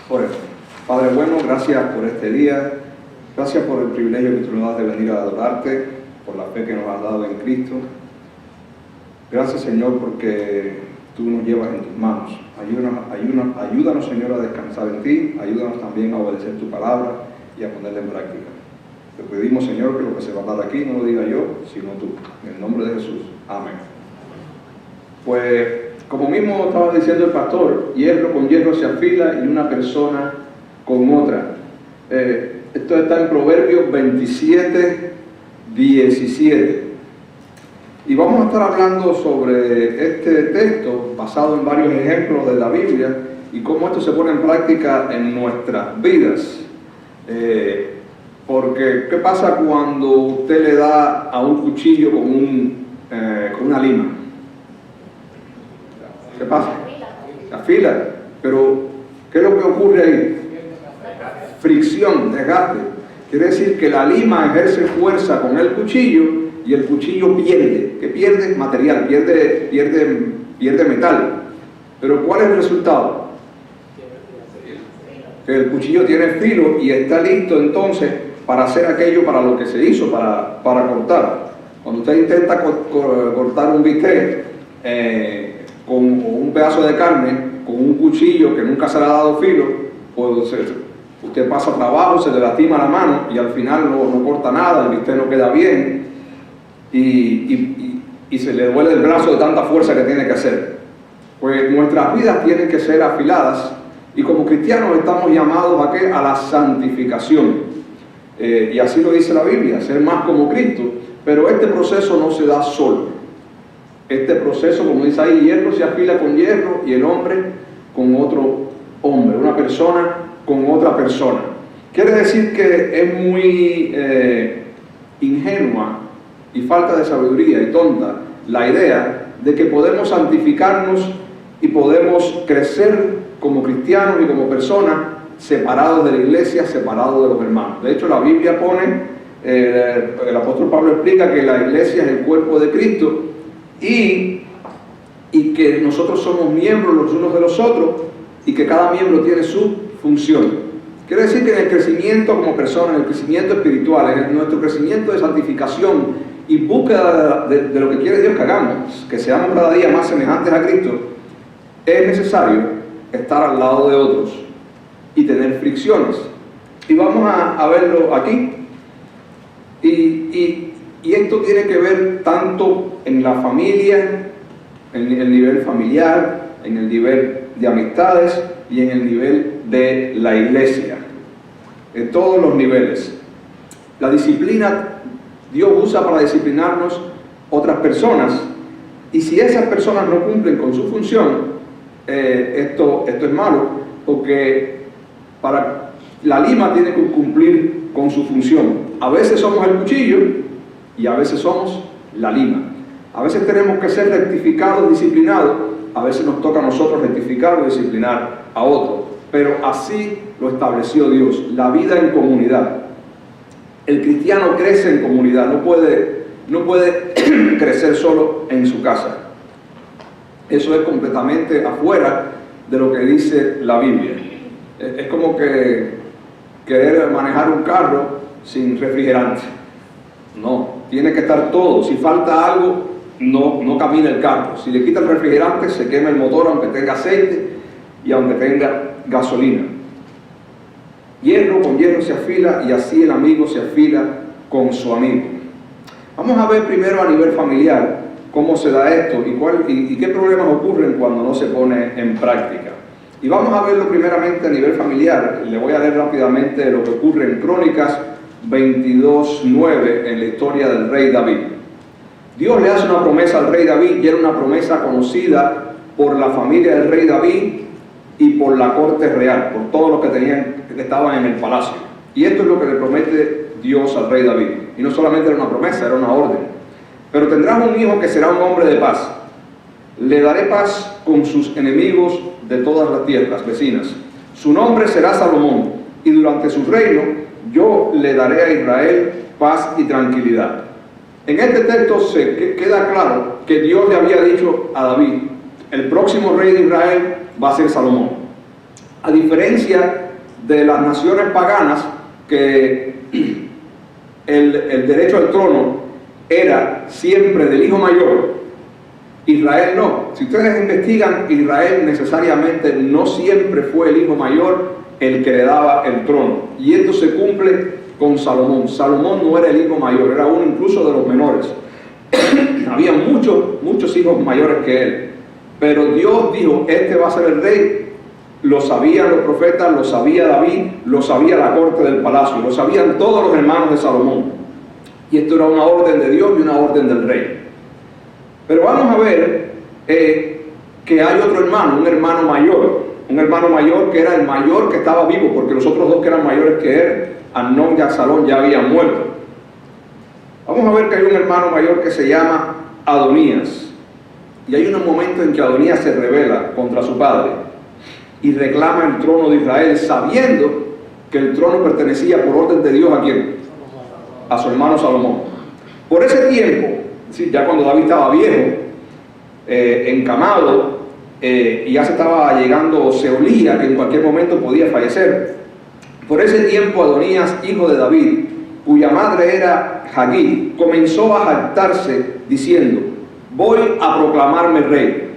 Oremos. Padre bueno, gracias por este día, gracias por el privilegio que tú nos das de venir a adorarte, por la fe que nos has dado en Cristo. Gracias, Señor, porque tú nos llevas en tus manos. Ayúdanos, Señor, a descansar en ti, ayúdanos también a obedecer tu palabra y a ponerla en práctica. Te pedimos, Señor, que lo que se va a dar aquí no lo diga yo, sino tú. En el nombre de Jesús. Amén. Pues, como mismo estaba diciendo el pastor, hierro con hierro se afila y una persona con otra. Esto está en Proverbios 27, 17. Y vamos a estar hablando sobre este texto basado en varios ejemplos de la Biblia y cómo esto se pone en práctica en nuestras vidas. Porque, ¿qué pasa cuando usted le da a un cuchillo con una lima? ¿Qué pasa? Se afila. Pero, ¿qué es lo que ocurre ahí? Fricción, desgaste. Quiere decir que la lima ejerce fuerza con el cuchillo y el cuchillo pierde. ¿Qué pierde? Material, pierde metal. Pero ¿cuál es el resultado? Que el cuchillo tiene filo y está listo entonces para hacer aquello para lo que se hizo, para cortar. Cuando usted intenta cortar un bistec con un pedazo de carne, con un cuchillo que nunca se le ha dado filo, pues usted pasa trabajo, se le lastima la mano y al final no corta nada, el bistec no queda bien y se le duele el brazo de tanta fuerza que tiene que hacer. Pues nuestras vidas tienen que ser afiladas y como cristianos estamos llamados ¿a qué? A la santificación. Y así lo dice la Biblia, ser más como Cristo, pero este proceso no se da solo. Este proceso, como dice ahí, hierro se afila con hierro y el hombre con otro hombre, una persona con otra persona. Quiere decir que es muy ingenua y falta de sabiduría y tonta la idea de que podemos santificarnos y podemos crecer como cristianos y como personas separados de la iglesia, separados de los hermanos. De hecho, la Biblia pone, el apóstol Pablo explica que la iglesia es el cuerpo de Cristo y que nosotros somos miembros los unos de los otros y que cada miembro tiene su función. Quiere decir que en el crecimiento como persona, en el crecimiento espiritual, en nuestro crecimiento de santificación y búsqueda de lo que quiere Dios que hagamos, que seamos cada día más semejantes a Cristo, es necesario estar al lado de otros y tener fricciones. Y vamos a verlo aquí. Y esto tiene que ver tanto en la familia, en el nivel familiar, en el nivel de amistades y en el nivel de la iglesia. En todos los niveles. La disciplina, Dios usa para disciplinarnos otras personas. Y si esas personas no cumplen con su función, esto es malo, porque la lima tiene que cumplir con su función. A veces somos el cuchillo y a veces somos la lima. A veces tenemos que ser rectificados, disciplinados, a veces nos toca a nosotros rectificar o disciplinar a otros. Pero así lo estableció Dios, la vida en comunidad. El cristiano crece en comunidad, no puede crecer solo en su casa. Eso es completamente afuera de lo que dice la Biblia. Es como que querer manejar un carro sin refrigerante. No, tiene que estar todo. Si falta algo, no camina el carro. Si le quita el refrigerante, se quema el motor aunque tenga aceite y aunque tenga gasolina. Hierro con hierro se afila, y así el amigo se afila con su amigo. Vamos a ver primero a nivel familiar cómo se da esto y qué problemas ocurren cuando no se pone en práctica. Y vamos a verlo primeramente a nivel familiar. Le voy a leer rápidamente lo que ocurre en Crónicas 22:9 en la historia del rey David. Dios le hace una promesa al rey David, y era una promesa conocida por la familia del rey David y por la corte real, por todos los que estaban en el palacio. Y esto es lo que le promete Dios al rey David. Y no solamente era una promesa, era una orden. Pero tendrás un hijo que será un hombre de paz. Le daré paz con sus enemigos de todas las tierras vecinas. Su nombre será Salomón, y durante su reino yo le daré a Israel paz y tranquilidad. En este texto queda claro que Dios le había dicho a David: el próximo rey de Israel va a ser Salomón. A diferencia de las naciones paganas, que el derecho al trono era siempre del hijo mayor, Israel no. Si ustedes investigan, Israel necesariamente no siempre fue el hijo mayor el que le daba el trono. Y esto se cumple con Salomón. Salomón no era el hijo mayor, era uno incluso de los menores. Había muchos hijos mayores que él. Pero Dios dijo: este va a ser el rey. Lo sabían los profetas, lo sabía David, lo sabía la corte del palacio, lo sabían todos los hermanos de Salomón. Y esto era una orden de Dios y una orden del rey. Pero vamos a ver que hay otro hermano, un hermano mayor que era el mayor que estaba vivo, porque los otros dos que eran mayores que él, Amnón y Absalón, ya habían muerto. Vamos a ver que hay un hermano mayor que se llama Adonías. Y hay un momento en que Adonías se rebela contra su padre y reclama el trono de Israel, sabiendo que el trono pertenecía por orden de Dios ¿a quién? A su hermano Salomón. Por ese tiempo, ya cuando David estaba viejo, encamado, y ya se estaba llegando, se olía que en cualquier momento podía fallecer. Por ese tiempo Adonías, hijo de David, cuya madre era Hagit, comenzó a jactarse diciendo: voy a proclamarme rey.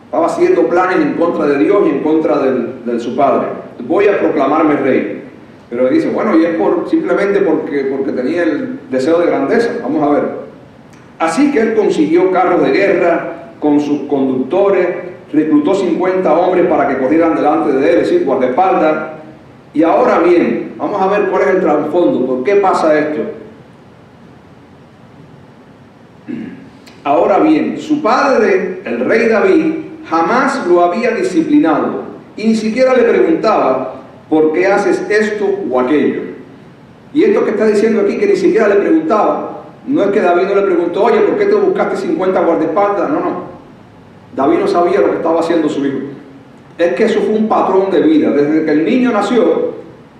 Estaba haciendo planes en contra de Dios y en contra de su padre. Voy a proclamarme rey. Pero dice: bueno, y es simplemente porque tenía el deseo de grandeza. Vamos a ver. Así que él consiguió carros de guerra con sus conductores, reclutó 50 hombres para que corrieran delante de él, es decir, guardaespaldas. Y ahora bien, vamos a ver cuál es el trasfondo, por qué pasa esto. Ahora bien, su padre, el rey David, jamás lo había disciplinado y ni siquiera le preguntaba: ¿por qué haces esto o aquello? Y esto que está diciendo aquí, que ni siquiera le preguntaba, no es que David no le preguntó: oye, ¿por qué te buscaste 50 guardaespaldas? No. David no sabía lo que estaba haciendo su hijo. Es que eso fue un patrón de vida. Desde que el niño nació,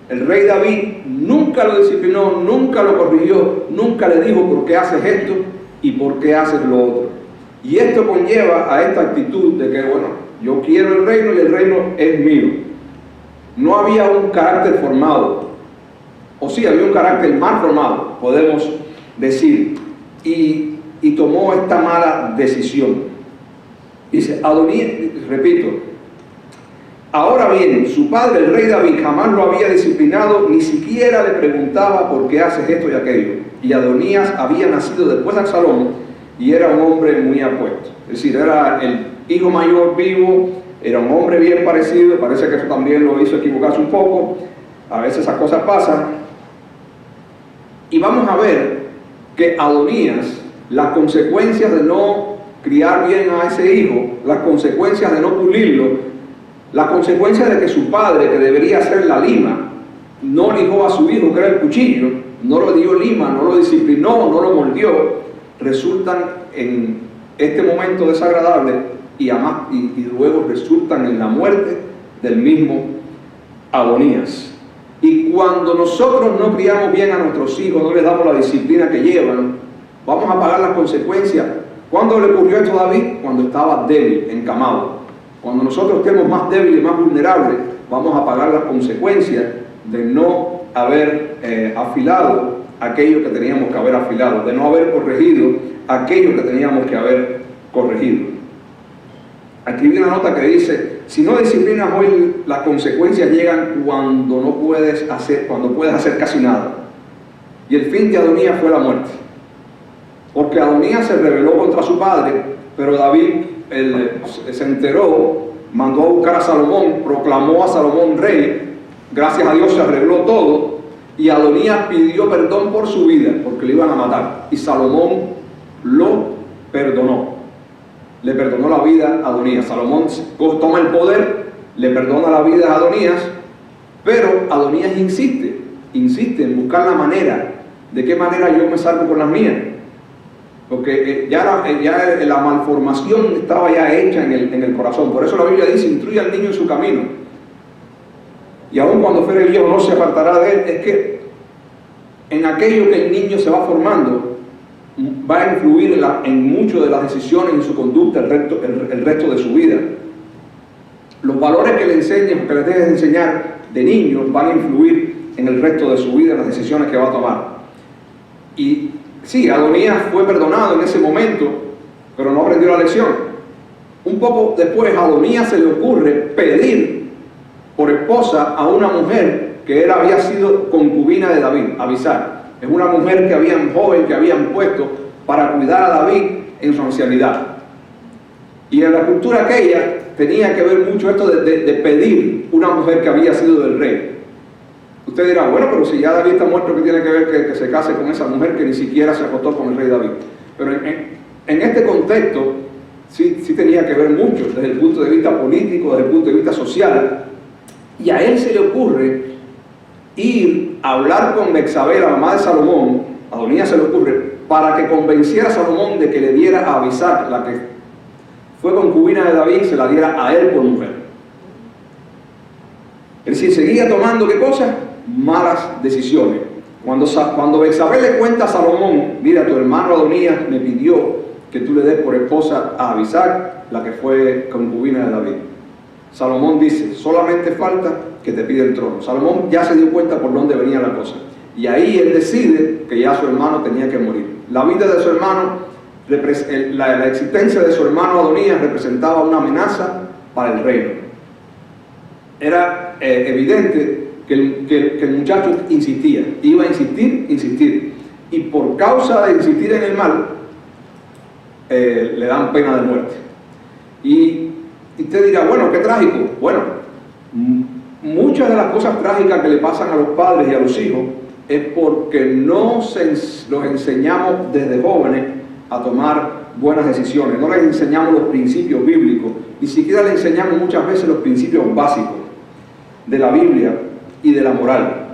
el rey David nunca lo disciplinó, nunca lo corrigió, nunca le dijo: ¿por qué haces esto y por qué haces lo otro? Y esto conlleva a esta actitud de que, bueno, yo quiero el reino y el reino es mío. No había un carácter formado, o sí, había un carácter mal formado, podemos decir, y tomó esta mala decisión. Dice Adonías, repito: ahora bien, su padre, el rey David, jamás lo había disciplinado, ni siquiera le preguntaba: ¿por qué haces esto y aquello? Y Adonías había nacido después de Absalón y era un hombre muy apuesto. Es decir, era el hijo mayor vivo, era un hombre bien parecido. Parece que eso también lo hizo equivocarse un poco. A veces esas cosas pasan. Y vamos a ver que Adonías, las consecuencias de no criar bien a ese hijo, las consecuencias de no pulirlo, las consecuencias de que su padre, que debería ser la lima, no lijó a su hijo, que era el cuchillo, no lo dio lima, no lo disciplinó, no lo mordió, resultan en este momento desagradable y luego resultan en la muerte del mismo Adonías. Y cuando nosotros no criamos bien a nuestros hijos, no les damos la disciplina que llevan, vamos a pagar las consecuencias. ¿Cuándo le ocurrió esto a David? Cuando estaba débil, encamado. Cuando nosotros estemos más débiles, más vulnerables, vamos a pagar las consecuencias de no haber afilado aquello que teníamos que haber afilado, de no haber corregido aquello que teníamos que haber corregido. Aquí vi una nota que dice: si no disciplinas hoy, las consecuencias llegan cuando puedes hacer casi nada. Y el fin de Adonías fue la muerte. Porque Adonías se rebeló contra su padre, pero David se enteró, mandó a buscar a Salomón, proclamó a Salomón rey, gracias a Dios se arregló todo, y Adonías pidió perdón por su vida, porque le iban a matar, y Salomón lo perdonó. Le perdonó la vida a Adonías. Salomón toma el poder, le perdona la vida a Adonías, pero Adonías insiste en buscar la manera, de qué manera yo me salgo con las mías. Porque ya la malformación estaba ya hecha en el corazón. Por eso la Biblia dice: instruye al niño en su camino, y aun cuando fuere viejo no se apartará de él. Es que en aquello que el niño se va formando va a influir en muchas de las decisiones, en su conducta el resto de su vida. Los valores que le enseñes o que le dejes de enseñar de niño van a influir en el resto de su vida, en las decisiones que va a tomar. Y sí, Adonías fue perdonado en ese momento, pero no aprendió la lección. Un poco después, a Adonías se le ocurre pedir por esposa a una mujer que había sido concubina de David, Abisag. Es una mujer joven que habían puesto para cuidar a David en su ancianidad. Y en la cultura aquella tenía que ver mucho esto de pedir una mujer que había sido del rey. Usted dirá: bueno, pero si ya David está muerto, ¿qué tiene que ver que se case con esa mujer que ni siquiera se acostó con el rey David? Pero en este contexto sí tenía que ver mucho, desde el punto de vista político, desde el punto de vista social. Y a él se le ocurre ir a hablar con Betsabé, la mamá de Salomón. A Adonías se le ocurre, para que convenciera a Salomón de que le diera a Abisag, la que fue concubina de David, se la diera a él por mujer. Es decir, seguía tomando, ¿qué cosa? Malas decisiones. Cuando Betsabé le cuenta a Salomón: mira, tu hermano Adonías me pidió que tú le des por esposa a Abisag, la que fue concubina de David. Salomón dice: solamente falta que te pida el trono. Salomón ya se dio cuenta por dónde venía la cosa. Y ahí él decide que ya su hermano tenía que morir. La vida de su hermano, la existencia de su hermano Adonías representaba una amenaza para el reino. Era evidente que el muchacho insistía, iba a insistir. Y por causa de insistir en el mal, le dan pena de muerte. Y usted dirá: bueno, qué trágico. Bueno, muchas de las cosas trágicas que le pasan a los padres y a los hijos es porque no los enseñamos desde jóvenes a tomar buenas decisiones, no les enseñamos los principios bíblicos, ni siquiera les enseñamos muchas veces los principios básicos de la Biblia y de la moral.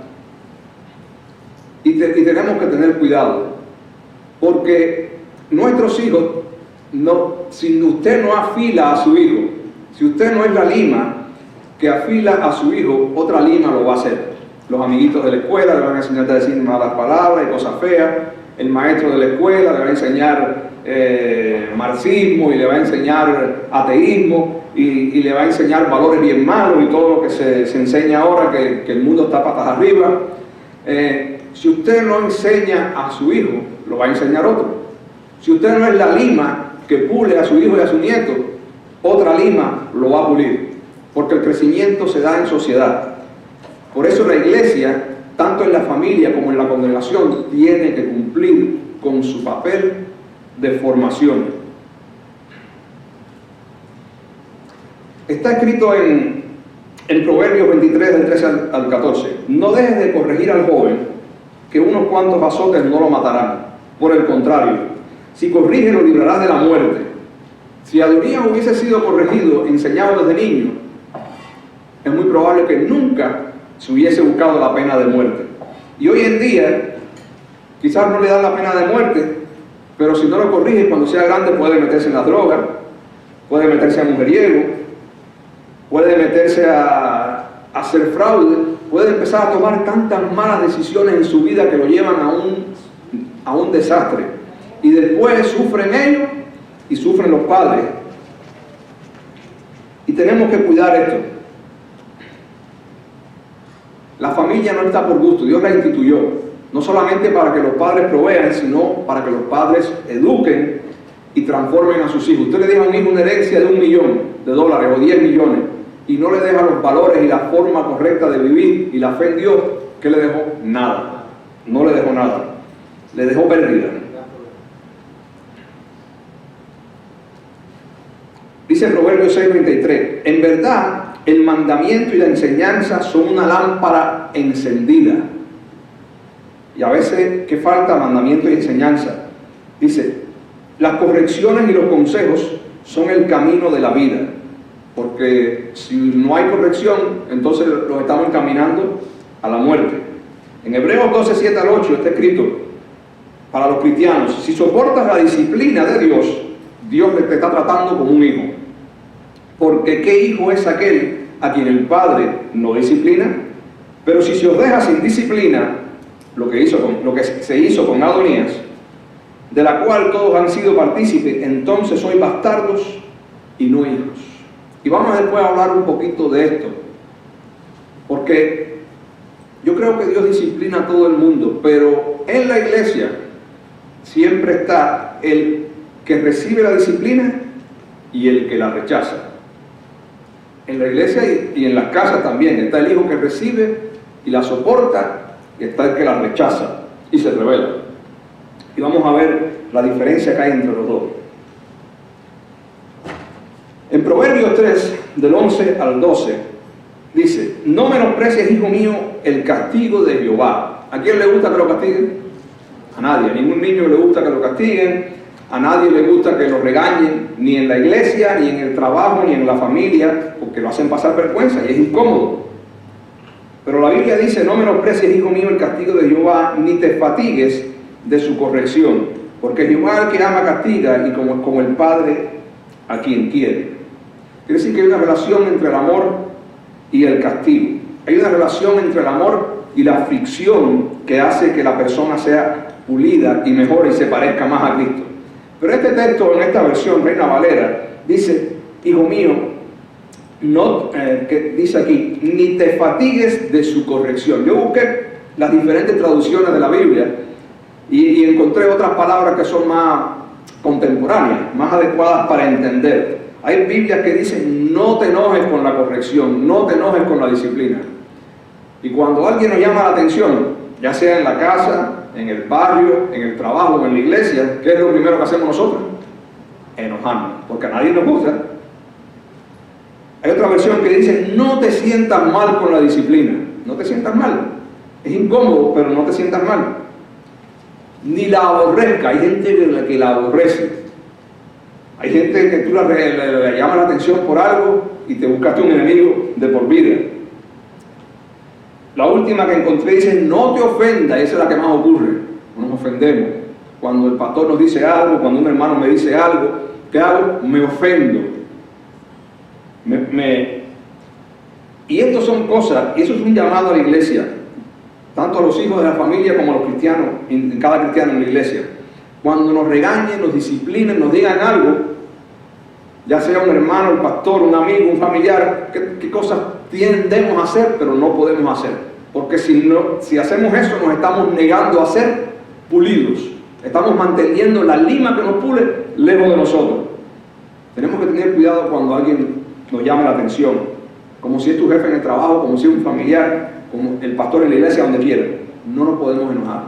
Y tenemos que tener cuidado, porque nuestros hijos, si usted no afila a su hijo, si usted no es la lima que afila a su hijo, otra lima lo va a hacer. Los amiguitos de la escuela le van a enseñar a decir malas palabras y cosas feas. El maestro de la escuela le va a enseñar marxismo, y le va a enseñar ateísmo, y le va a enseñar valores bien malos y todo lo que se enseña ahora, que el mundo está patas arriba. Si usted no enseña a su hijo, lo va a enseñar otro. Si usted no es la lima que pule a su hijo y a su nieto, otra lima lo va a pulir, porque el crecimiento se da en sociedad. Por eso la iglesia, tanto en la familia como en la congregación, tiene que cumplir con su papel de formación. Está escrito en Proverbios 23, del 13 al 14: no dejes de corregir al joven, que unos cuantos azotes no lo matarán. Por el contrario, si corriges, lo librarás de la muerte. Si Adonías hubiese sido corregido, enseñado desde niño, es muy probable que nunca se hubiese buscado la pena de muerte. Y hoy en día, quizás no le dan la pena de muerte, pero si no lo corrige, cuando sea grande puede meterse en las drogas, puede meterse a mujeriego, puede meterse a hacer fraude, puede empezar a tomar tantas malas decisiones en su vida que lo llevan a un desastre. Y después sufren ellos y sufren los padres. Y tenemos que cuidar esto. La familia no está por gusto, Dios la instituyó. No solamente para que los padres provean, sino para que los padres eduquen y transformen a sus hijos. Usted le deja a un hijo una herencia de $1 millón o 10 millones y no le deja los valores y la forma correcta de vivir y la fe en Dios, ¿qué le dejó? Nada. No le dejó nada. Le dejó pérdida. Dice Proverbios 6:23, en verdad el mandamiento y la enseñanza son una lámpara encendida. Y a veces, ¿qué falta? Mandamiento y enseñanza. Dice, las correcciones y los consejos son el camino de la vida. Porque si no hay corrección, entonces los estamos encaminando a la muerte. En Hebreos 12:7-8 está escrito, para los cristianos, si soportas la disciplina de Dios, Dios te está tratando como un hijo. Porque ¿qué hijo es aquel a quien el padre no disciplina? Pero si se os deja sin disciplina, lo que se hizo con Adonías, de la cual todos han sido partícipes, entonces sois bastardos y no hijos. Y vamos después a hablar un poquito de esto, porque yo creo que Dios disciplina a todo el mundo, pero en la iglesia siempre está el que recibe la disciplina y el que la rechaza. En la iglesia y en las casas también está el hijo que recibe y la soporta, y está el que la rechaza y se rebela. Y vamos a ver la diferencia que hay entre los dos. En Proverbios 3, del 11 al 12, dice, no menosprecies, hijo mío, el castigo de Jehová. ¿A quién le gusta que lo castiguen? A nadie. A ningún niño le gusta que lo castiguen. A nadie le gusta que lo regañen, ni en la iglesia, ni en el trabajo, ni en la familia, porque lo hacen pasar vergüenza y es incómodo. Pero la Biblia dice, no menosprecies, hijo mío, el castigo de Jehová, ni te fatigues de su corrección, porque Jehová al que ama castiga, y como el Padre a quien quiere. Quiere decir que hay una relación entre el amor y el castigo. Hay una relación entre el amor y la aflicción que hace que la persona sea pulida y mejore y se parezca más a Cristo. Pero este texto, en esta versión, Reina Valera, dice, hijo mío, que dice aquí, ni te fatigues de su corrección. Yo busqué las diferentes traducciones de la Biblia y encontré otras palabras que son más contemporáneas, más adecuadas para entender. Hay Biblias que dicen, no te enojes con la corrección, no te enojes con la disciplina. Y cuando alguien nos llama la atención, ya sea en la casa, en el barrio, en el trabajo o en la iglesia, ¿qué es lo primero que hacemos nosotros? Enojarnos, porque a nadie nos gusta. Hay otra versión que dice, no te sientas mal con la disciplina. No te sientas mal. Es incómodo, pero no te sientas mal. Ni la aborrezca. Hay gente que la aborrece. Hay gente que tú le llama la atención por algo y te buscaste un enemigo de por vida. La última que encontré dice, no te ofendas. Esa es la que más ocurre. No nos ofendemos. Cuando el pastor nos dice algo, cuando un hermano me dice algo, ¿qué hago? Me ofendo. Y esto son cosas, y eso es un llamado a la iglesia, tanto a los hijos de la familia como a los cristianos, en cada cristiano en la iglesia. Cuando nos regañen, nos disciplinen, nos digan algo, ya sea un hermano, un pastor, un amigo, un familiar, qué cosas tendemos a hacer, pero no podemos hacer. Porque si hacemos eso, nos estamos negando a ser pulidos. Estamos manteniendo la lima que nos pule lejos de nosotros. Tenemos que tener cuidado cuando alguien nos llama la atención, como si es tu jefe en el trabajo, como si es un familiar, como el pastor en la iglesia, donde quiera. No nos podemos enojar,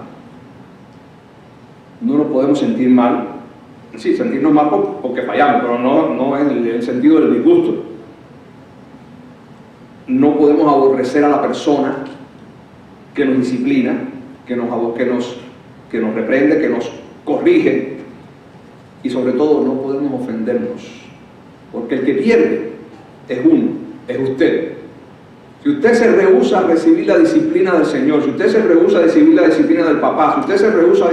no nos podemos sentir mal. Sí, sentirnos mal porque fallamos, pero no en el sentido del disgusto. No podemos aborrecer a la persona que nos disciplina, que nos reprende, que nos corrige, y sobre todo no podemos ofendernos, porque el que pierde es uno, es usted. Si usted se rehúsa a recibir la disciplina del Señor, si usted se rehúsa a recibir la disciplina del papá, si usted se rehúsa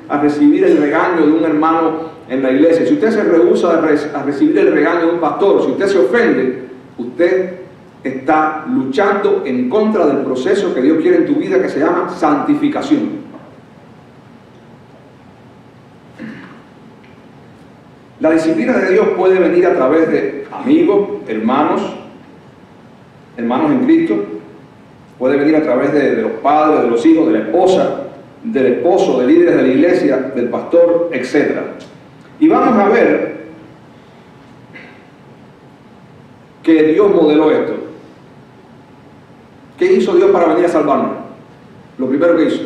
a recibir el regaño de un hermano en la iglesia, si usted se rehúsa a recibir el regaño de un pastor, si usted se ofende, usted está luchando en contra del proceso que Dios quiere en tu vida, que se llama santificación. La disciplina de Dios puede venir a través de amigos, hermanos en Cristo. Puede venir a través de los padres, de los hijos, de la esposa, del esposo, de líderes de la iglesia, del pastor, etc. Y vamos a ver que Dios modeló esto. ¿Qué hizo Dios para venir a salvarnos? Lo primero que hizo.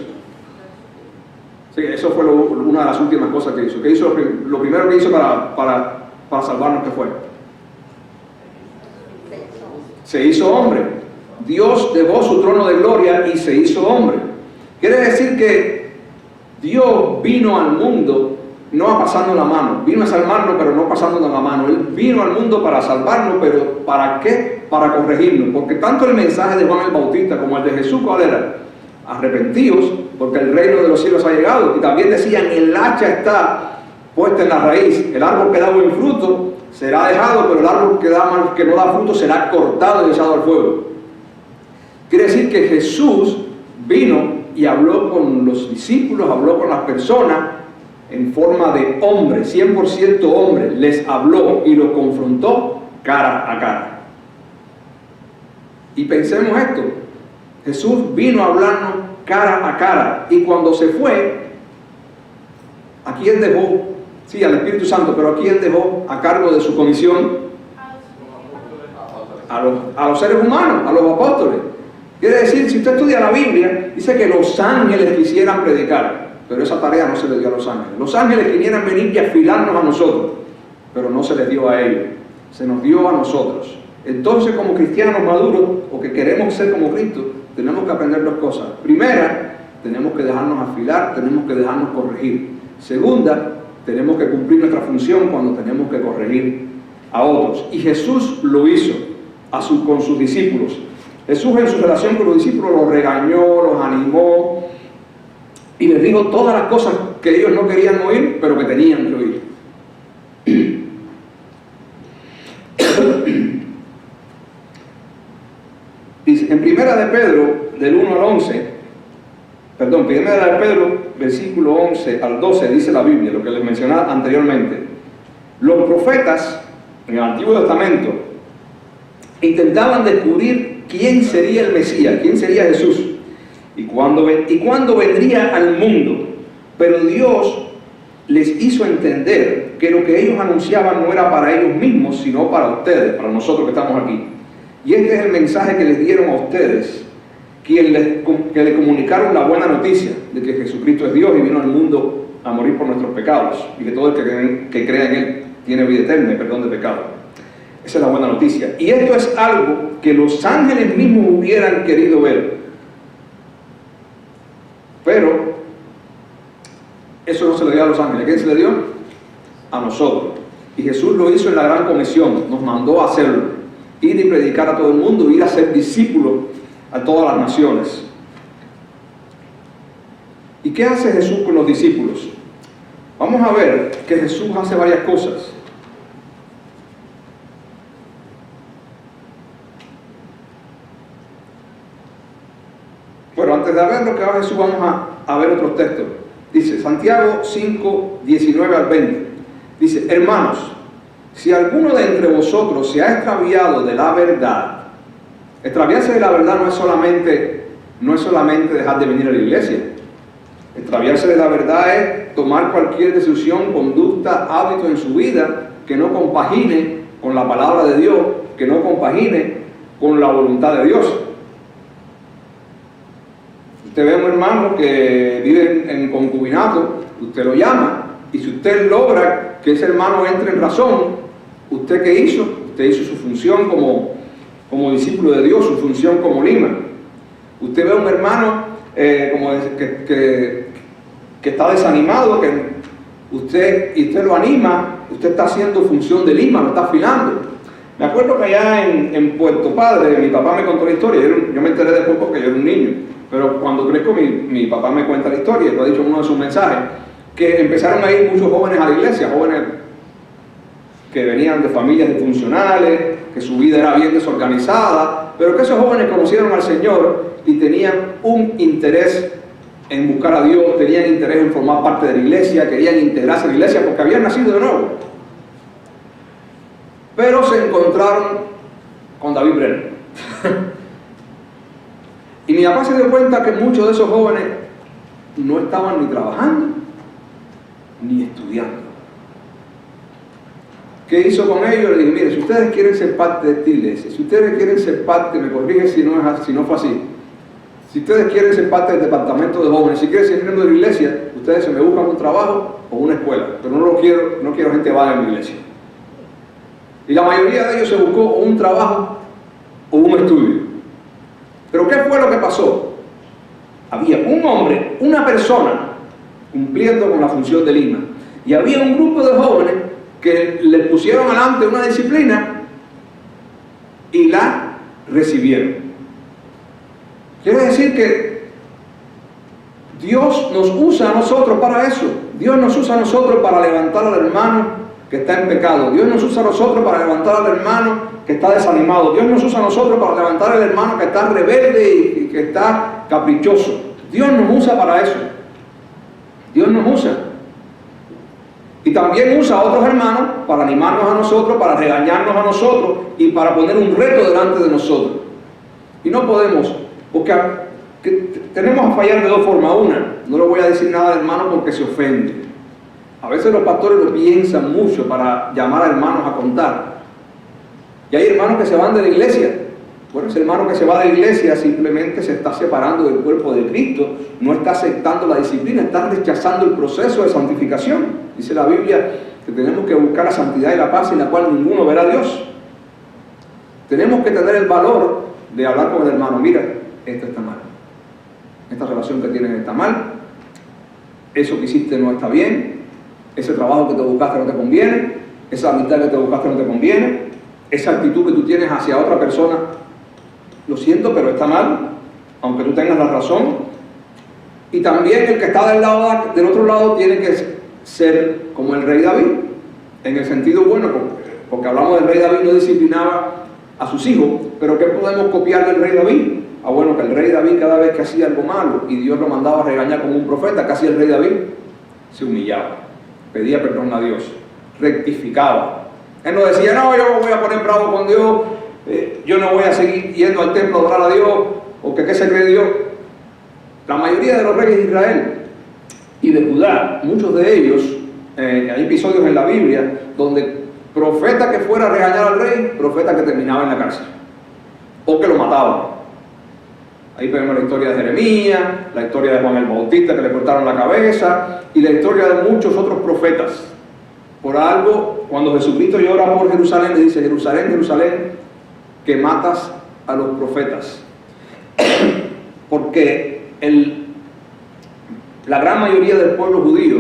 Sí, eso fue una de las últimas cosas que hizo. ¿Qué hizo? Lo primero que hizo para salvarnos, ¿qué fue? Se hizo hombre. Dios dejó su trono de gloria y se hizo hombre. Quiere decir que Dios vino al mundo no a pasarnos la mano. Vino a salvarnos, pero no pasándonos la mano. Él vino al mundo para salvarnos, pero ¿para qué? Para corregirnos. Porque tanto el mensaje de Juan el Bautista como el de Jesús, ¿cuál era? Arrepentidos, porque el reino de los cielos ha llegado. Y también decían, el hacha está puesta en la raíz. El árbol que da buen fruto será dejado, pero el árbol que no da fruto será cortado y echado al fuego. Quiere decir que Jesús vino y habló con los discípulos, habló con las personas en forma de hombre, 100% hombre. Les habló y los confrontó cara a cara. Y pensemos esto. Jesús vino a hablarnos cara a cara, y cuando se fue, ¿a quién dejó? Sí, al Espíritu Santo, pero ¿a quién dejó a cargo de su comisión? A los seres humanos, a los apóstoles. Quiere decir, si usted estudia la Biblia, dice que los ángeles quisieran predicar, pero esa tarea no se le dio a los ángeles. Los ángeles quisieran venir y afilarnos a nosotros, pero no se les dio a ellos, se nos dio a nosotros. Entonces, como cristianos maduros, o que queremos ser como Cristo, tenemos que aprender dos cosas. Primera, tenemos que dejarnos afilar, tenemos que dejarnos corregir. Segunda, tenemos que cumplir nuestra función cuando tenemos que corregir a otros. Y Jesús lo hizo con sus discípulos. Jesús, en su relación con los discípulos, los regañó, los animó y les dijo todas las cosas que ellos no querían oír, pero que tenían que oír. Dice, en Primera de Pedro, del 1 al 11, Primera de Pedro, versículo 11 al 12, dice la Biblia, lo que les mencionaba anteriormente. Los profetas, en el Antiguo Testamento, intentaban descubrir quién sería el Mesías, quién sería Jesús, y cuándo vendría al mundo. Pero Dios les hizo entender que lo que ellos anunciaban no era para ellos mismos, sino para ustedes, para nosotros que estamos aquí. Y este es el mensaje que les dieron a ustedes, que le comunicaron la buena noticia de que Jesucristo es Dios y vino al mundo a morir por nuestros pecados, y que todo el que crea en Él tiene vida eterna y perdón de pecado. Esa es la buena noticia. Y esto es algo que los ángeles mismos hubieran querido ver. Pero eso no se le dio a los ángeles. ¿A quién se le dio? A nosotros. Y Jesús lo hizo en la gran comisión. Nos mandó a hacerlo. Ir y predicar a todo el mundo, ir a ser discípulos a todas las naciones. ¿Y qué hace Jesús con los discípulos? Vamos a ver que Jesús hace varias cosas. Bueno, antes de ver lo que hace Jesús, vamos a ver otros textos. Dice Santiago 5, 19 al 20. Dice, hermanos, si alguno de entre vosotros se ha extraviado de la verdad, extraviarse de la verdad no es solamente dejar de venir a la iglesia. Extraviarse de la verdad es tomar cualquier decisión, conducta, hábito en su vida que no compagine con la palabra de Dios, que no compagine con la voluntad de Dios. Usted ve a un hermano que vive en concubinato, usted lo llama, y si usted logra que ese hermano entre en razón, ¿usted qué hizo? Usted hizo su función como discípulo de Dios, su función como lima. Usted ve a un hermano que está desanimado, que usted lo anima, usted está haciendo función de lima, lo está afilando. Me acuerdo que allá en Puerto Padre, mi papá me contó la historia, yo me enteré después porque yo era un niño, pero cuando crezco mi papá me cuenta la historia, lo ha dicho en uno de sus mensajes, que empezaron a ir muchos jóvenes a la iglesia, jóvenes que venían de familias disfuncionales, que su vida era bien desorganizada, pero que esos jóvenes conocieron al Señor y tenían un interés en buscar a Dios, tenían interés en formar parte de la iglesia, querían integrarse en la iglesia porque habían nacido de nuevo. Pero se encontraron con David Brenner. Y mi papá se dio cuenta que muchos de esos jóvenes no estaban ni trabajando ni estudiando. ¿Qué hizo con ellos? Le dije, mire, si ustedes quieren ser parte de esta iglesia, si ustedes quieren ser parte, me corrige si no fue así, si ustedes quieren ser parte del departamento de jóvenes, si quieren ser miembro de la iglesia, ustedes se me buscan un trabajo o una escuela, pero no quiero gente vaga en mi iglesia. Y la mayoría de ellos se buscó un trabajo o un estudio. Pero ¿qué fue lo que pasó? Había un hombre, una persona, cumpliendo con la función de Lima, y había un grupo de jóvenes que le pusieron adelante una disciplina y la recibieron. Quiere decir que Dios nos usa a nosotros para eso. Dios nos usa a nosotros para levantar al hermano que está en pecado. Dios nos usa a nosotros para levantar al hermano que está desanimado. Dios nos usa a nosotros para levantar al hermano que está rebelde y que está caprichoso. Dios nos usa para eso. Dios nos usa. Y también usa a otros hermanos para animarnos a nosotros, para regañarnos a nosotros y para poner un reto delante de nosotros. Y no podemos, porque tenemos a fallar de dos formas. Una, no le voy a decir nada al hermano porque se ofende. A veces los pastores lo piensan mucho para llamar a hermanos a contar. Y hay hermanos que se van de la iglesia. Bueno, ese hermano que se va de la iglesia simplemente se está separando del cuerpo de Cristo, no está aceptando la disciplina, está rechazando el proceso de santificación. Dice la Biblia que tenemos que buscar la santidad y la paz en la cual ninguno verá a Dios. Tenemos que tener el valor de hablar con el hermano, mira, esto está mal, esta relación que tienes está mal, eso que hiciste no está bien, ese trabajo que te buscaste no te conviene, esa amistad que te buscaste no te conviene, esa actitud que tú tienes hacia otra persona, lo siento, pero está mal, aunque tú tengas la razón. Y también el que está del otro lado tiene que ser como el rey David, en el sentido bueno, porque hablamos del rey David, no disciplinaba a sus hijos, pero ¿qué podemos copiar del rey David? Ah, bueno, que el rey David cada vez que hacía algo malo y Dios lo mandaba a regañar como un profeta, ¿qué hacía el rey David? Se humillaba, pedía perdón a Dios, rectificaba. Él no decía, no, yo me voy a poner bravo con Dios, yo no voy a seguir yendo al templo a adorar a Dios, porque ¿qué se cree Dios? La mayoría de los reyes de Israel y de Judá, muchos de ellos, hay episodios en la Biblia donde profeta que fuera a regañar al rey, profeta que terminaba en la cárcel, o que lo mataban. Ahí vemos la historia de Jeremías, la historia de Juan el Bautista que le cortaron la cabeza, y la historia de muchos otros profetas. Por algo, cuando Jesucristo llora por Jerusalén, le dice, Jerusalén, Jerusalén, que matas a los profetas. Porque la gran mayoría del pueblo judío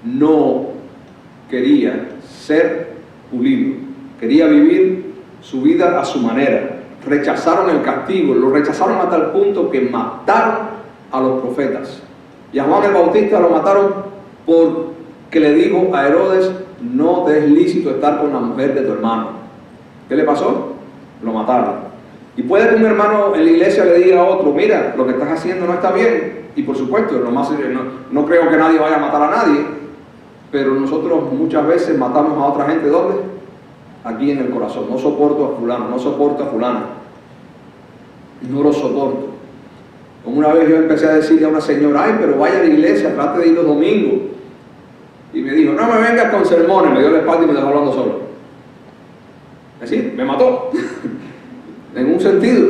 no quería ser pulido, quería vivir su vida a su manera. Rechazaron el castigo, lo rechazaron hasta el punto que mataron a los profetas. Y a Juan el Bautista lo mataron porque le dijo a Herodes, no te es lícito estar con la mujer de tu hermano. ¿Qué le pasó? Lo mataron. Y puede que un hermano en la iglesia le diga a otro, mira, lo que estás haciendo no está bien. Y por supuesto, no creo que nadie vaya a matar a nadie, pero nosotros muchas veces matamos a otra gente, ¿dónde? Aquí en el corazón. No soporto a fulano, no soporto a fulana, no lo soporto. Como una vez yo empecé a decirle a una señora, ay, pero vaya a la iglesia, trate de ir los domingos. Y me dijo, no me vengas con sermones, me dio la espalda y me dejó hablando solo. Es decir, me mató. En un sentido,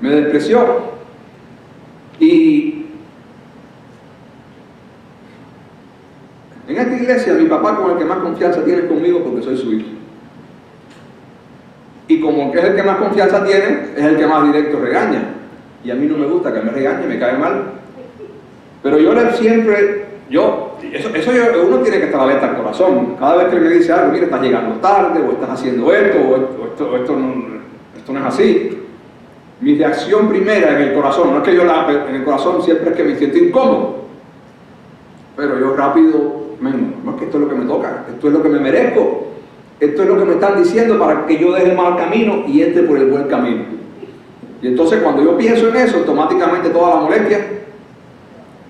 me despreció. Y en esta iglesia, mi papá con el que más confianza tiene conmigo porque soy su hijo. Y como que es el que más confianza tiene, es el que más directo regaña. Y a mí no me gusta que me regañe, me cae mal. Pero yo siempre, uno tiene que estar alerta al corazón. Cada vez que me dice algo, mira, estás llegando tarde, o estás haciendo esto, o esto no es así. Mi reacción primera en el corazón, no es que en el corazón siempre es que me siento incómodo. Pero yo rápido, no es que esto es lo que me toca, esto es lo que me merezco. Esto es lo que me están diciendo para que yo deje el mal camino y entre por el buen camino. Y entonces cuando yo pienso en eso, automáticamente toda la molestia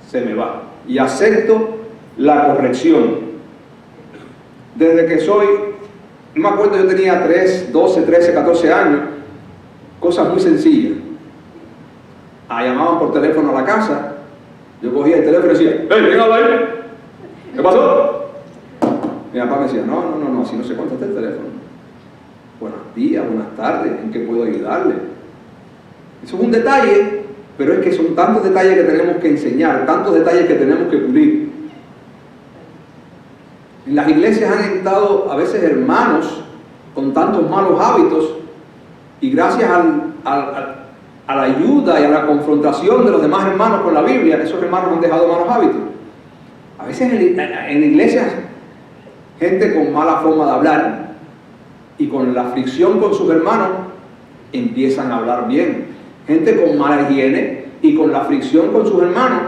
se me va. Y acepto la corrección. Desde que no me acuerdo, yo tenía 12, 13, 14 años, cosas muy sencillas. Llamaban por teléfono a la casa, yo cogía el teléfono y decía, ¡hey, venga ahí! ¿Qué pasó? Mi papá me decía, no, así no se contesta el teléfono. Buenos días, buenas tardes, ¿en qué puedo ayudarle? Eso es un detalle, pero es que son tantos detalles que tenemos que enseñar, tantos detalles que tenemos que pulir. En las iglesias han estado a veces hermanos con tantos malos hábitos y gracias a la ayuda y a la confrontación de los demás hermanos con la Biblia, esos hermanos han dejado malos hábitos. A veces en iglesias, gente con mala forma de hablar y con la fricción con sus hermanos empiezan a hablar bien. Gente con mala higiene y con la fricción con sus hermanos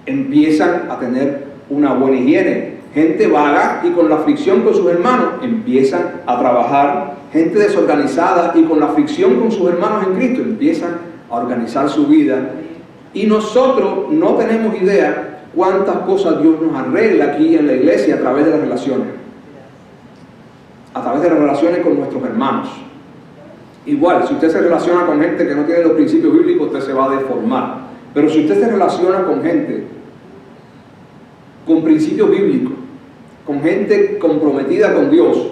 empiezan a tener una buena higiene. Gente vaga y con la fricción con sus hermanos empiezan a trabajar. Gente desorganizada y con la fricción con sus hermanos en Cristo empiezan a organizar su vida. Y nosotros no tenemos idea cuántas cosas Dios nos arregla aquí en la iglesia a través de las relaciones. A través de las relaciones con nuestros hermanos. Igual, si usted se relaciona con gente que no tiene los principios bíblicos, usted se va a deformar. Pero si usted se relaciona con gente con principios bíblicos, con gente comprometida con Dios,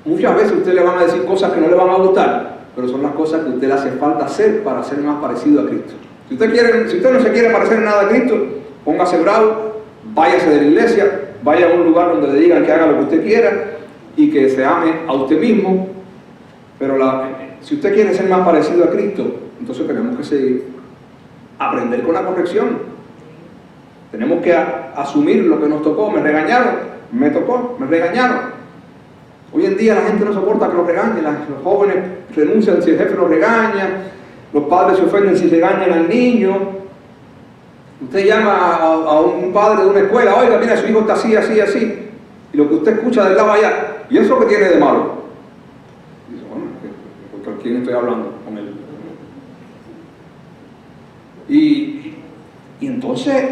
muchas veces usted le van a decir cosas que no le van a gustar, pero son las cosas que a usted le hace falta hacer para ser más parecido a Cristo. Si usted no se quiere parecer en nada a Cristo, póngase bravo, váyase de la iglesia, vaya a un lugar donde le digan que haga lo que usted quiera y que se ame a usted mismo. Pero si usted quiere ser más parecido a Cristo, entonces tenemos que aprender con la corrección. Tenemos que asumir lo que nos tocó. Me regañaron, me tocó, me regañaron. Hoy en día la gente no soporta que los regañen. Los jóvenes renuncian si el jefe los regaña, los padres se ofenden si regañan al niño. Usted llama a un padre de una escuela, oiga, mira, su hijo está así, así, así, y lo que usted escucha del lado allá, ¿y eso qué tiene de malo? ¿Con quién estoy hablando? Con él. Y entonces,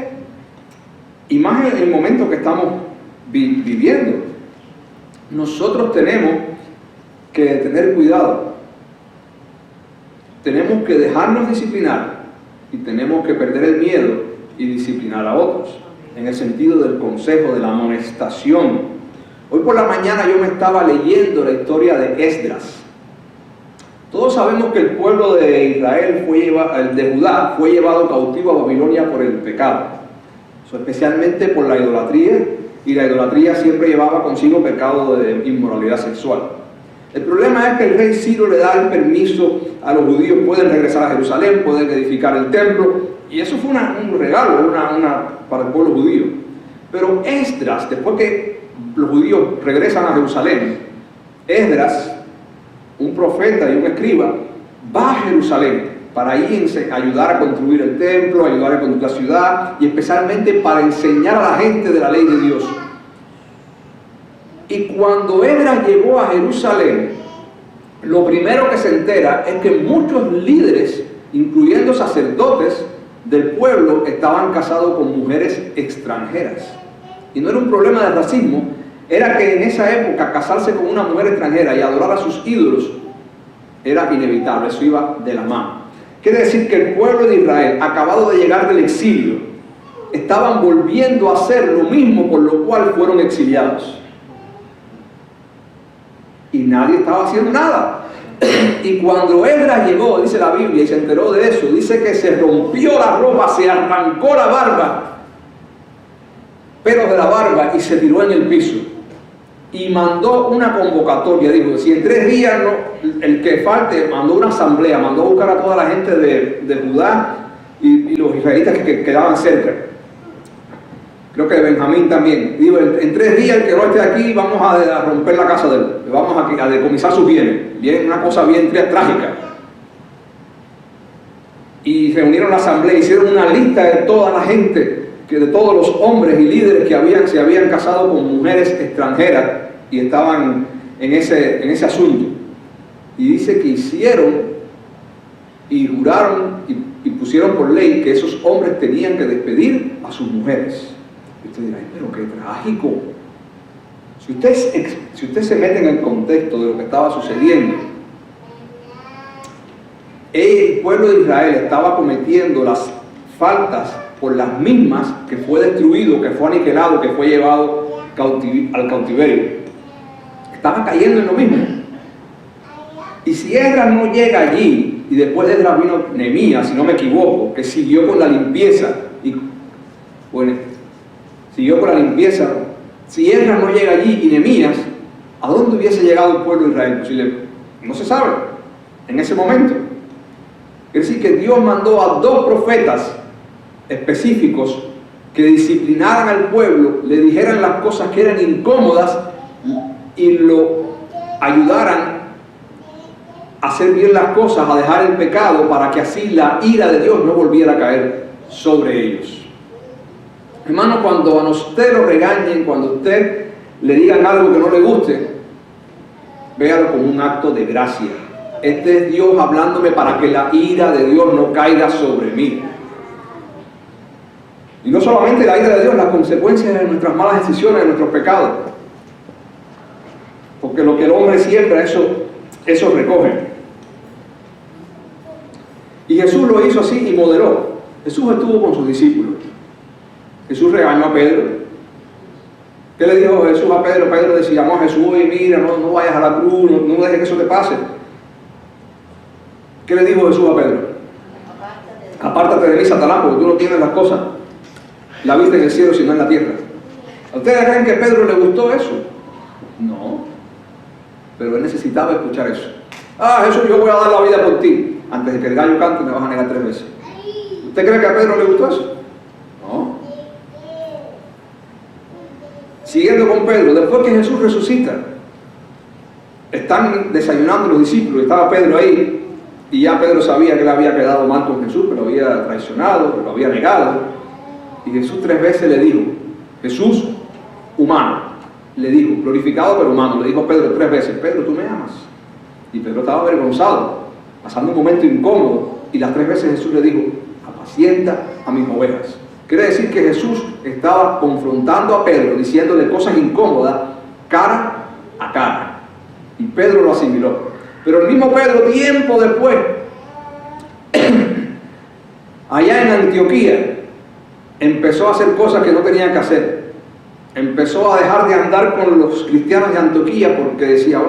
y más en el momento que estamos viviendo, nosotros tenemos que tener cuidado. Tenemos que dejarnos disciplinar y tenemos que perder el miedo y disciplinar a otros, en el sentido del consejo, de la amonestación. Hoy por la mañana yo me estaba leyendo la historia de Esdras. Todos sabemos que el pueblo de Israel de Judá fue llevado cautivo a Babilonia por el pecado, especialmente por la idolatría, y la idolatría siempre llevaba consigo pecado de inmoralidad sexual. El problema es que el rey Ciro le da el permiso a los judíos, pueden regresar a Jerusalén, pueden edificar el templo, y eso fue un regalo para el pueblo judío. Pero Esdras, después que los judíos regresan a Jerusalén, Esdras, un profeta y un escriba, va a Jerusalén para ahí ayudar a construir el templo, ayudar a construir la ciudad y especialmente para enseñar a la gente de la ley de Dios. Y cuando Esdras llegó a Jerusalén, lo primero que se entera es que muchos líderes, incluyendo sacerdotes del pueblo, estaban casados con mujeres extranjeras. Y no era un problema de racismo, era que en esa época casarse con una mujer extranjera y adorar a sus ídolos era inevitable, eso iba de la mano. Quiere decir que el pueblo de Israel, acabado de llegar del exilio, estaban volviendo a hacer lo mismo por lo cual fueron exiliados. Y nadie estaba haciendo nada. Y cuando Esdras llegó, dice la Biblia, y se enteró de eso, dice que se rompió la ropa, se arrancó la barba, pelos de la barba, y se tiró en el piso. Y mandó una convocatoria, dijo, si en 3 días el que falte, mandó una asamblea, mandó a buscar a toda la gente de Judá y los israelitas que quedaban cerca. Creo que de Benjamín también. Digo, en 3 días el que no esté aquí, vamos a romper la casa de él, vamos a decomisar sus bienes. Bien, una cosa bien trágica. Y reunieron la asamblea, hicieron una lista de toda la gente, de todos los hombres y líderes que se habían casado con mujeres extranjeras y estaban en ese asunto. Y dice que hicieron y juraron y pusieron por ley que esos hombres tenían que despedir a sus mujeres. Y usted dirá, pero qué trágico. Si usted se mete en el contexto de lo que estaba sucediendo, el pueblo de Israel estaba cometiendo las faltas por las mismas que fue destruido, que fue aniquilado, que fue llevado al cautiverio. Estaban cayendo en lo mismo. Y si Esdras no llega allí, y después de Esdras vino Nehemías, si no me equivoco, que siguió con la limpieza, si Esdras no llega allí y Nehemías, ¿a dónde hubiese llegado el pueblo de Israel? No se sabe en ese momento. Es decir, que Dios mandó a 2 profetas específicos que disciplinaran al pueblo, le dijeran las cosas que eran incómodas y lo ayudaran a hacer bien las cosas, a dejar el pecado, para que así la ira de Dios no volviera a caer sobre ellos. Hermano, cuando a usted lo regañen, cuando a usted le digan algo que no le guste, véalo como un acto de gracia. Este es Dios hablándome para que la ira de Dios no caiga sobre mí. Y no solamente la ira de Dios, las consecuencias de nuestras malas decisiones, de nuestros pecados. Porque lo que el hombre siembra, eso recoge. Y Jesús lo hizo así y moderó. Jesús estuvo con sus discípulos. Jesús regañó a Pedro. ¿Qué le dijo Jesús a Pedro? Pedro decía, no, Jesús, mira, no vayas a la cruz, no dejes que eso te pase. ¿Qué le dijo Jesús a Pedro? Apártate de mí, Satanás, porque tú no tienes las cosas, la vista en el cielo, sino en la tierra. ¿A ustedes creen que a Pedro le gustó eso? No. Pero él necesitaba escuchar eso. Jesús, yo voy a dar la vida por ti. Antes de que el gallo cante, me vas a negar 3 veces. ¿Usted cree que a Pedro le gustó eso? No. Siguiendo con Pedro, después que Jesús resucita, están desayunando los discípulos, estaba Pedro ahí, y ya Pedro sabía que él había quedado mal con Jesús, que lo había traicionado, que lo había negado. Y Jesús 3 veces le dijo, Jesús humano, le dijo, glorificado pero humano, le dijo a Pedro 3 veces, Pedro, ¿tú me amas? Y Pedro estaba avergonzado, pasando un momento incómodo, y las 3 veces Jesús le dijo, apacienta a mis ovejas. Quiere decir que Jesús estaba confrontando a Pedro, diciéndole cosas incómodas, cara a cara. Y Pedro lo asimiló. Pero el mismo Pedro, tiempo después, allá en Antioquía, empezó a hacer cosas que no tenía que hacer. Empezó a dejar de andar con los cristianos de Antioquía porque decía,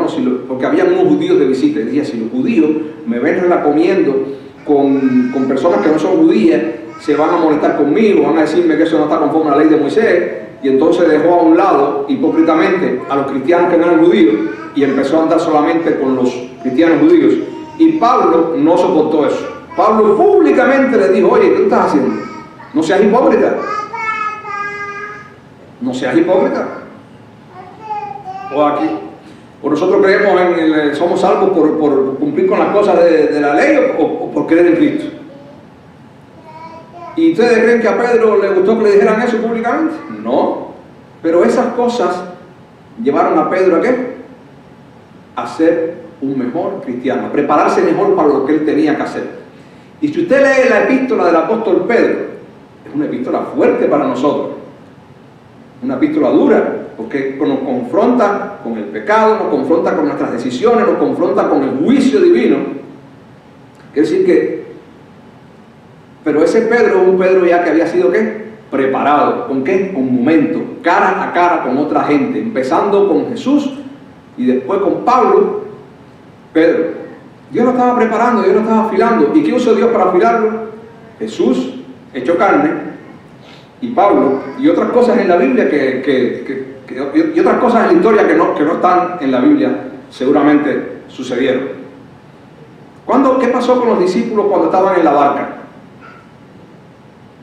porque había unos judíos de visita. Y decía, si los judíos me ven comiendo con personas que no son judías, se van a molestar conmigo, van a decirme que eso no está conforme a la ley de Moisés. Y entonces dejó a un lado, hipócritamente, a los cristianos que no eran judíos y empezó a andar solamente con los cristianos judíos. Y Pablo no soportó eso. Pablo públicamente le dijo, oye, ¿qué tú estás haciendo? No seas hipócrita. No seas hipócrita. O nosotros creemos somos salvos por cumplir con las cosas de la ley o por creer en Cristo. ¿Y ustedes creen que a Pedro le gustó que le dijeran eso públicamente? No. Pero esas cosas llevaron a Pedro ¿a qué? A ser un mejor cristiano, a prepararse mejor para lo que él tenía que hacer. Y si usted lee la epístola del apóstol Pedro, es una epístola fuerte para nosotros. Una epístola dura, porque nos confronta con el pecado, nos confronta con nuestras decisiones, nos confronta con el juicio divino. Quiere decir que, pero ese Pedro es un Pedro ya que había sido ¿qué? Preparado. ¿Con qué? Con momento, cara a cara con otra gente, empezando con Jesús y después con Pablo. Pedro, Dios lo estaba preparando, Dios lo estaba afilando. ¿Y qué usó Dios para afilarlo? Jesús hecho carne y Pablo y otras cosas en la Biblia y otras cosas en la historia que no están en la Biblia seguramente sucedieron. ¿Qué pasó con los discípulos cuando estaban en la barca?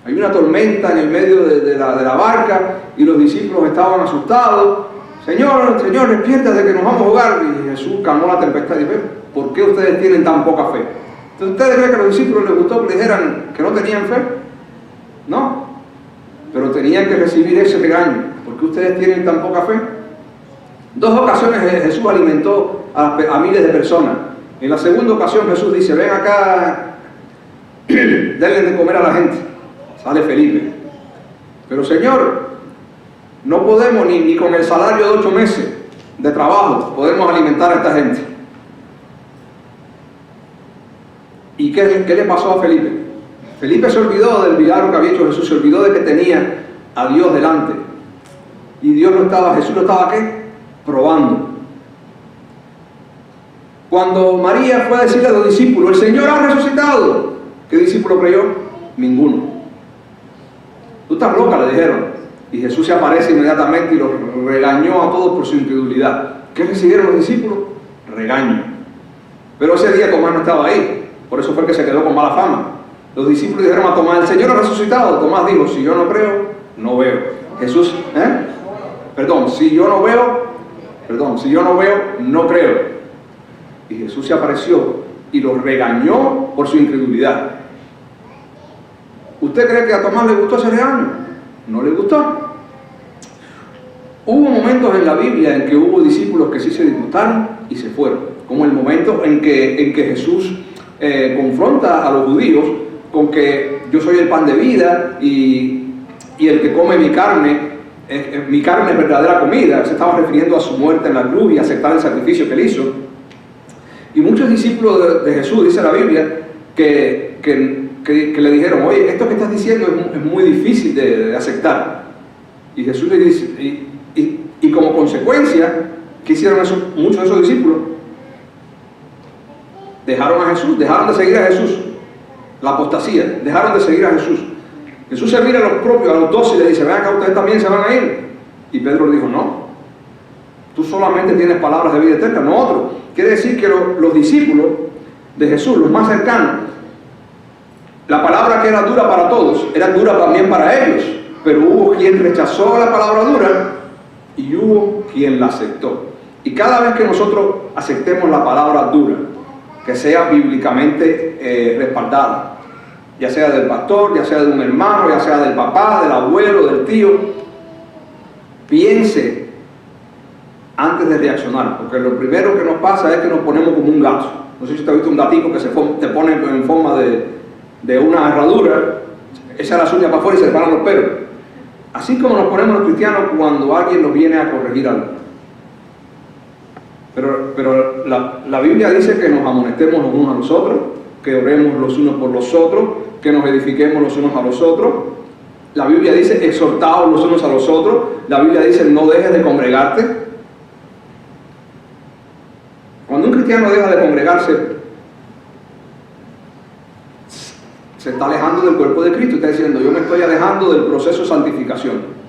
Hay una tormenta en el medio de la barca y los discípulos estaban asustados. Señor, despiértate que nos vamos a ahogar. Y Jesús calmó la tempestad y dijo, ¿por qué ustedes tienen tan poca fe? Entonces, ¿ustedes creen que a los discípulos les gustó que le dijeran que no tenían fe? No, pero tenían que recibir ese regaño. ¿Por qué ustedes tienen tan poca fe? 2 ocasiones Jesús alimentó a miles de personas. En la segunda ocasión Jesús dice, ven acá denle de comer a la gente. Sale Felipe. Pero Señor, no podemos ni con el salario de 8 meses de trabajo podemos alimentar a esta gente. ¿Y qué le pasó a Felipe? Felipe se olvidó del milagro que había hecho Jesús, se olvidó de que tenía a Dios delante. Y Jesús lo estaba ¿qué? Probando. Cuando María fue a decirle a los discípulos, el Señor ha resucitado, ¿qué discípulo creyó? Ninguno. Tú estás loca, le dijeron. Y Jesús se aparece inmediatamente y los regañó a todos por su incredulidad. ¿Qué recibieron los discípulos? Regaño. Pero ese día Tomás no estaba ahí. Por eso fue que se quedó con mala fama. Los discípulos dijeron a Tomás, el Señor ha resucitado. Tomás dijo, si yo no creo, no veo. Jesús, si yo no veo, no creo. Y Jesús se apareció y los regañó por su incredulidad. ¿Usted cree que a Tomás le gustó ese regaño? No le gustó. Hubo momentos en la Biblia en que hubo discípulos que sí se disgustaron y se fueron. Como el momento en que Jesús confronta a los judíos con que yo soy el pan de vida y el que come mi carne es verdadera comida. Se estaba refiriendo a su muerte en la cruz y a aceptar el sacrificio que él hizo. Y muchos discípulos de Jesús, dice la Biblia, que le dijeron, oye, esto que estás diciendo es muy difícil de aceptar. Y Jesús le dice, y como consecuencia, ¿qué hicieron muchos de esos discípulos? Dejaron a Jesús, dejaron de seguir a Jesús. La apostasía, dejaron de seguir a Jesús. Jesús se mira a los propios, a los 12 y le dice, ven acá, ustedes también se van a ir. Y Pedro le dijo, no, tú solamente tienes palabras de vida eterna, no otro. Quiere decir que los discípulos de Jesús, los más cercanos, la palabra que era dura para todos, era dura también para ellos. Pero hubo quien rechazó la palabra dura y hubo quien la aceptó. Y cada vez que nosotros aceptemos la palabra dura, que sea bíblicamente respaldada, ya sea del pastor, ya sea de un hermano, ya sea del papá, del abuelo, del tío, piense antes de reaccionar, porque lo primero que nos pasa es que nos ponemos como un gato. No sé si usted ha visto un gatito que te pone en forma de una herradura, echa las uñas para afuera y se le paran los pelos. Así como nos ponemos los cristianos cuando alguien nos viene a corregir algo. Pero la Biblia dice que nos amonestemos los unos a los otros, que oremos los unos por los otros, que nos edifiquemos los unos a los otros. La Biblia dice exhortaos los unos a los otros. La Biblia dice no dejes de congregarte. Cuando un cristiano deja de congregarse, se está alejando del cuerpo de Cristo. Está diciendo, yo me estoy alejando del proceso de santificación.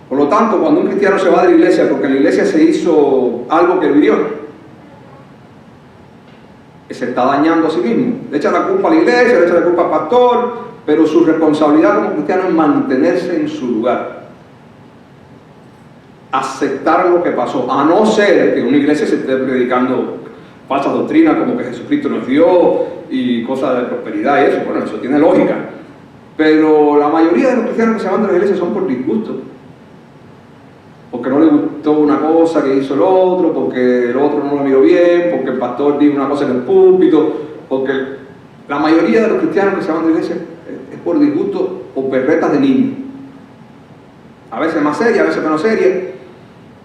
Por lo tanto, cuando un cristiano se va de la iglesia porque en la iglesia se hizo algo que vivió, se está dañando a sí mismo. Le echa la culpa a la iglesia, le echa la culpa al pastor, pero su responsabilidad como cristiano es mantenerse en su lugar. Aceptar lo que pasó, a no ser que una iglesia se esté predicando falsas doctrinas como que Jesucristo nos dio y cosas de prosperidad y eso. Bueno, eso tiene lógica. Pero la mayoría de los cristianos que se van de la iglesia son por disgusto. Porque no le gustó una cosa que hizo el otro, porque el otro no lo miró bien, porque el pastor dijo una cosa en el púlpito, porque la mayoría de los cristianos que se van de la iglesia es por disgusto o perretas de niños. A veces más seria, a veces menos seria,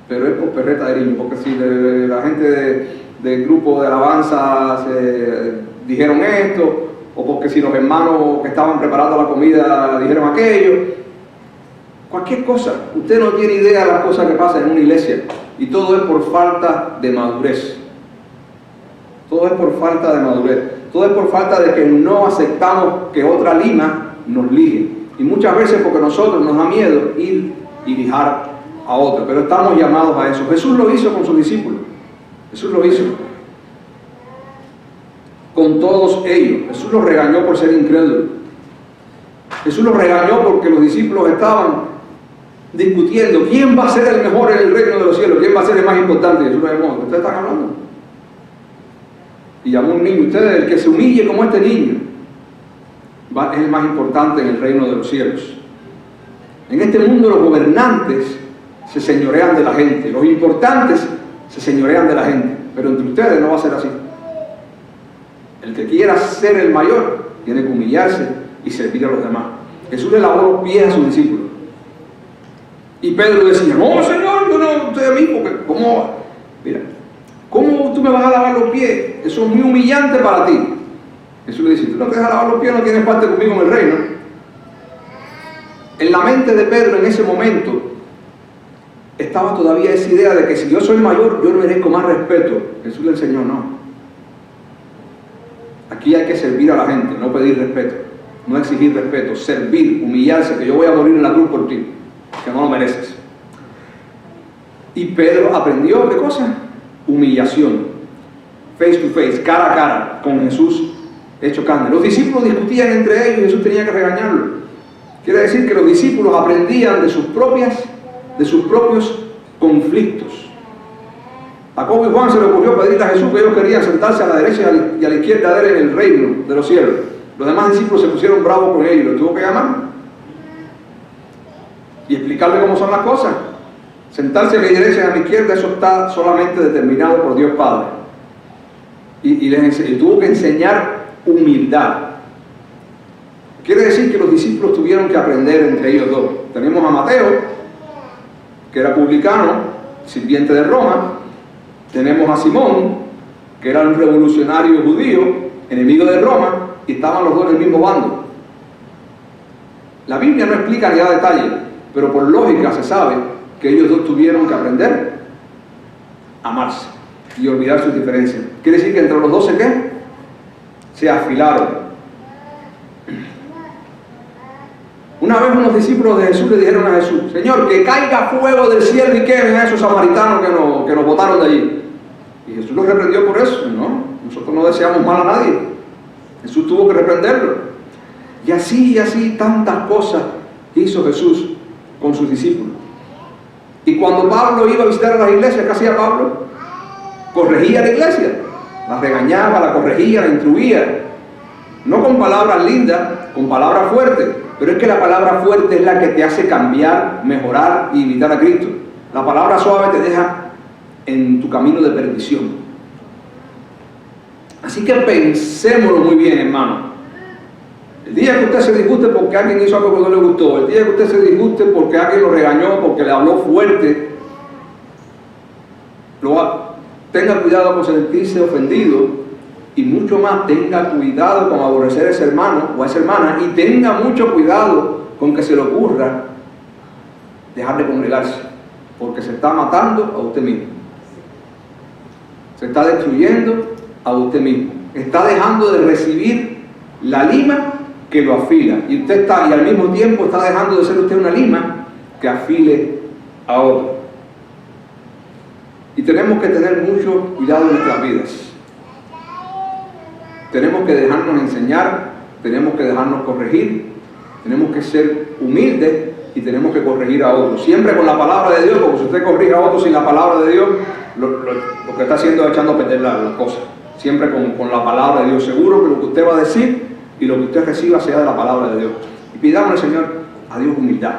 pero es por perretas de niños, porque si la gente del grupo de alabanza dijeron esto, o porque si los hermanos que estaban preparando la comida dijeron aquello. Cualquier cosa, usted no tiene idea de las cosas que pasan en una iglesia y todo es por falta de madurez. Todo es por falta de madurez. Todo es por falta de que no aceptamos que otra lima nos ligue. Y muchas veces porque nosotros nos da miedo ir y lijar a otro. Pero estamos llamados a eso. Jesús lo hizo con sus discípulos. Jesús lo hizo con todos ellos. Jesús los regañó por ser incrédulos. Jesús los regañó porque los discípulos estaban discutiendo quién va a ser el mejor en el reino de los cielos, quién va a ser el más importante. Jesús les dijo, ustedes están hablando. Y llamó a un niño, ustedes, el que se humille como este niño, es el más importante en el reino de los cielos. En este mundo los gobernantes se señorean de la gente, los importantes se señorean de la gente, pero entre ustedes no va a ser así. El que quiera ser el mayor tiene que humillarse y servir a los demás. Jesús le lavó los pies a sus discípulos. Y Pedro decía, no, Señor, yo no estoy a mí, porque ¿cómo tú me vas a lavar los pies? Eso es muy humillante para ti. Jesús le dice, tú no te dejas lavar los pies, no tienes parte conmigo en el reino. En la mente de Pedro en ese momento estaba todavía esa idea de que si yo soy mayor, yo merezco más respeto. Jesús le enseñó, no. Aquí hay que servir a la gente, no pedir respeto, no exigir respeto, servir, humillarse, que yo voy a morir en la cruz por ti, que no lo mereces. Y Pedro aprendió, ¿qué cosa? Humillación, face to face, cara a cara, con Jesús hecho carne. Los discípulos discutían entre ellos y Jesús tenía que regañarlos. Quiere decir que los discípulos aprendían de sus propios conflictos. A Jacobo y Juan se le ocurrió pedirle a Jesús que ellos querían sentarse a la derecha y a la izquierda de él en el reino de los cielos. Los demás discípulos se pusieron bravos con ellos, los tuvo que llamar y explicarle cómo son las cosas. Sentarse a la derecha y a la izquierda, eso está solamente determinado por Dios Padre. Y tuvo que enseñar humildad. Quiere decir que los discípulos tuvieron que aprender entre ellos dos. Tenemos a Mateo, que era publicano, sirviente de Roma. Tenemos a Simón, que era un revolucionario judío, enemigo de Roma, y estaban los dos en el mismo bando. La Biblia no explica ni da detalle, pero por lógica se sabe que ellos dos tuvieron que aprender a amarse y olvidar sus diferencias. Quiere decir que entre los dos se afilaron. Una vez unos discípulos de Jesús le dijeron a Jesús, Señor, que caiga fuego del cielo y quemen a esos samaritanos que nos botaron de allí. Y Jesús los reprendió por eso. No, nosotros no deseamos mal a nadie. Jesús tuvo que reprenderlo. Y así tantas cosas hizo Jesús con sus discípulos. Y cuando Pablo iba a visitar a las iglesias, ¿qué hacía Pablo? Corregía a la iglesia, la regañaba, la corregía, la instruía. No con palabras lindas, con palabras fuertes. Pero es que la palabra fuerte es la que te hace cambiar, mejorar y imitar a Cristo. La palabra suave te deja en tu camino de perdición. Así que pensémoslo muy bien, hermano. El día que usted se disguste porque alguien hizo algo que no le gustó, el día que usted se disguste porque alguien lo regañó, porque le habló fuerte, tenga cuidado con sentirse ofendido. Y mucho más, tenga cuidado con aborrecer a ese hermano o a esa hermana, y tenga mucho cuidado con que se le ocurra dejar de congregarse, porque se está matando a usted mismo, se está destruyendo a usted mismo, está dejando de recibir la lima que lo afila, y al mismo tiempo está dejando de ser usted una lima que afile a otro. Y tenemos que tener mucho cuidado en nuestras vidas. Tenemos que dejarnos enseñar, tenemos que dejarnos corregir, tenemos que ser humildes y tenemos que corregir a otros. Siempre con la palabra de Dios, porque si usted corrige a otros sin la palabra de Dios, lo que está haciendo es echando a perder las cosas. Siempre con la palabra de Dios. Seguro que lo que usted va a decir y lo que usted reciba sea de la palabra de Dios. Y pidamos al Señor, a Dios, humildad.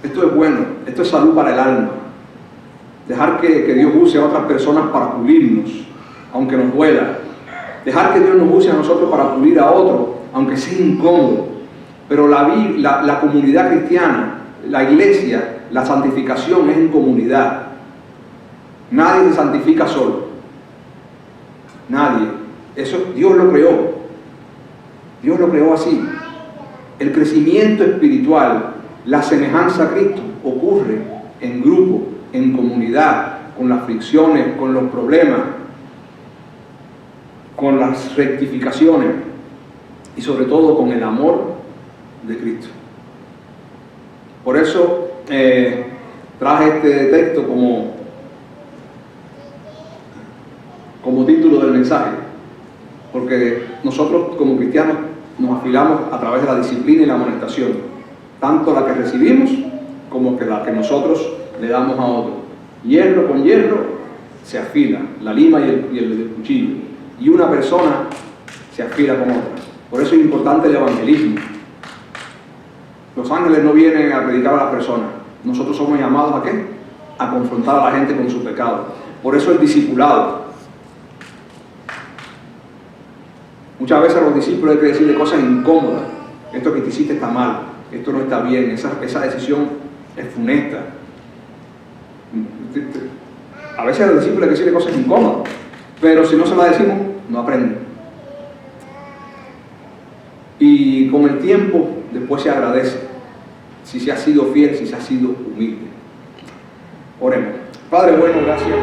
Esto es bueno, esto es salud para el alma. Dejar que Dios use a otras personas para pulirnos, aunque nos duela. Dejar que Dios nos use a nosotros para pulir a otros, aunque sea incómodo. Pero la comunidad cristiana, la iglesia, la santificación es en comunidad. Nadie se santifica solo. Nadie. Eso Dios lo creó. Dios lo creó así. El crecimiento espiritual, la semejanza a Cristo, ocurre en grupo, en comunidad, con las fricciones, con los problemas, con las rectificaciones y sobre todo con el amor de Cristo. Por eso traje este texto como título del mensaje, porque nosotros como cristianos nos afilamos a través de la disciplina y la amonestación, tanto la que recibimos como la que nosotros le damos a otros. Hierro con hierro se afila, la lima y el cuchillo, y una persona se afila con otra. Por eso es importante el evangelismo. Los ángeles no vienen a predicar a las personas. Nosotros somos llamados ¿a qué? A confrontar a la gente con su pecado. Por eso el discipulado. Muchas veces a los discípulos hay que decirle cosas incómodas. Esto que te hiciste está mal, esto no está bien, esa decisión es funesta. A veces a los discípulos hay que decirle cosas incómodas, pero si no se las decimos, no aprenden. Y con el tiempo, después se agradece si se ha sido fiel, si se ha sido humilde. Oremos. Padre bueno, gracias.